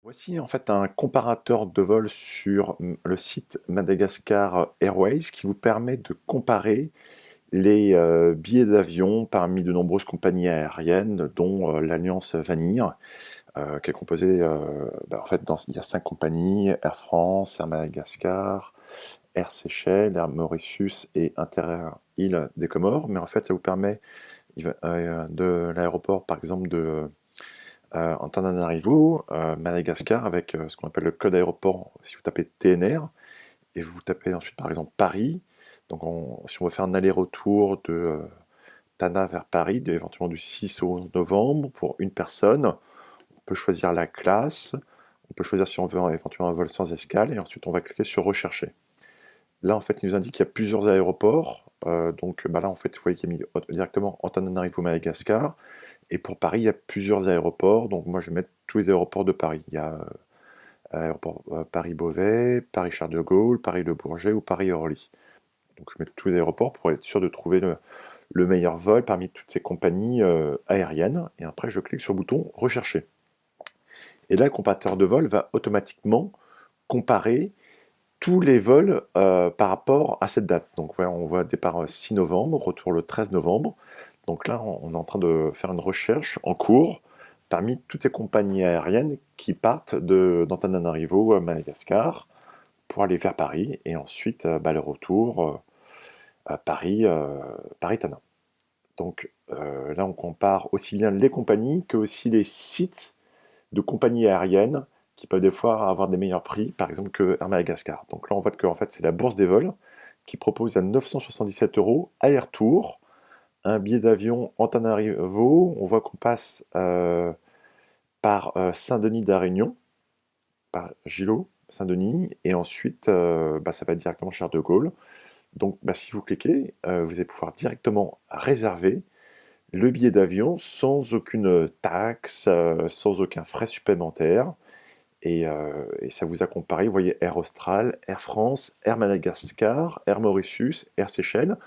Voici en fait un comparateur de vol sur le site Madagascar Airways qui vous permet de comparer les billets d'avion parmi de nombreuses compagnies aériennes, dont l'Alliance Vanir, qui est composée, en fait, il y a 5 compagnies: Air France, Air Madagascar, Air Seychelles, Air Mauritius et Inter-Îles des Comores. Mais en fait, ça vous permet de l'aéroport, par exemple, de Antananarivo, Madagascar, avec ce qu'on appelle le code aéroport. Si vous tapez TNR et vous tapez ensuite par exemple Paris, donc si on veut faire un aller-retour de Tana vers Paris, éventuellement du 6 au 11 novembre pour une personne, on peut choisir la classe, on peut choisir si on veut éventuellement un vol sans escale, et ensuite on va cliquer sur rechercher. Là, en fait, il nous indique qu'il y a plusieurs aéroports. Donc là, en fait, vous voyez qu'il est mis directement Antananarivo, Madagascar. Et pour Paris, il y a plusieurs aéroports. Donc moi, je vais mettre tous les aéroports de Paris. Il y a aéroport Paris-Beauvais, Paris-Charles de Gaulle, Paris-Le Bourget ou Paris-Orly. Donc je mets tous les aéroports pour être sûr de trouver le meilleur vol parmi toutes ces compagnies aériennes. Et après, je clique sur le bouton Rechercher. Et là, le comparateur de vol va automatiquement comparer tous les vols par rapport à cette date. Donc voilà, on voit départ 6 novembre, retour le 13 novembre. Donc là, on est en train de faire une recherche en cours parmi toutes les compagnies aériennes qui partent d'Antananarivo à Madagascar pour aller vers Paris, et ensuite le retour à Paris, Paris-Tana. Donc là, on compare aussi bien les compagnies que aussi les sites de compagnies aériennes qui peuvent des fois avoir des meilleurs prix, par exemple que Air Madagascar. Donc là, on voit que en fait, c'est la bourse des vols qui propose à 977 € aller-retour un billet d'avion Antananarivo. On voit qu'on passe par Saint-Denis d'A-Réunion, par Gilo, Saint-Denis, et ensuite ça va être directement Charles de Gaulle. Donc si vous cliquez, vous allez pouvoir directement réserver le billet d'avion sans aucune taxe, sans aucun frais supplémentaire. Et ça vous a comparé, vous voyez, Air Austral, Air France, Air Madagascar, Air Mauritius, Air Seychelles.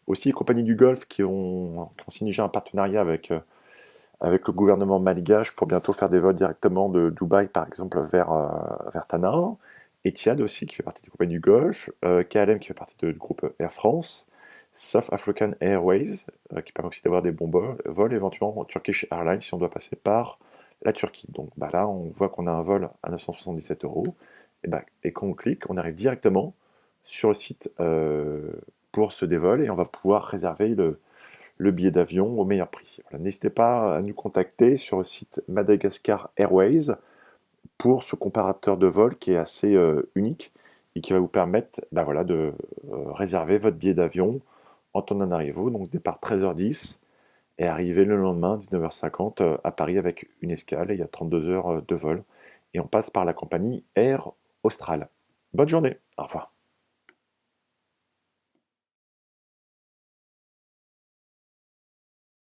Aussi les compagnies du Golfe qui ont signé déjà un partenariat avec le gouvernement malgache pour bientôt faire des vols directement de Dubaï, par exemple, vers Tana. Etihad aussi, qui fait partie des compagnies du Golfe. KLM, qui fait partie du groupe Air France. South African Airways, qui permet aussi d'avoir des bons vols, éventuellement Turkish Airlines, si on doit passer par la Turquie. Donc là, on voit qu'on a un vol à 977 €. Et quand on clique, on arrive directement sur le site pour ce dévol, et on va pouvoir réserver le billet d'avion au meilleur prix. Voilà, n'hésitez pas à nous contacter sur le site Madagascar Airways pour ce comparateur de vol qui est assez unique et qui va vous permettre de réserver votre billet d'avion en Antananarivo, donc départ 13h10 et arriver le lendemain 19h50 à Paris avec une escale, et il y a 32 heures de vol, et on passe par la compagnie Air Austral. Bonne journée, au revoir.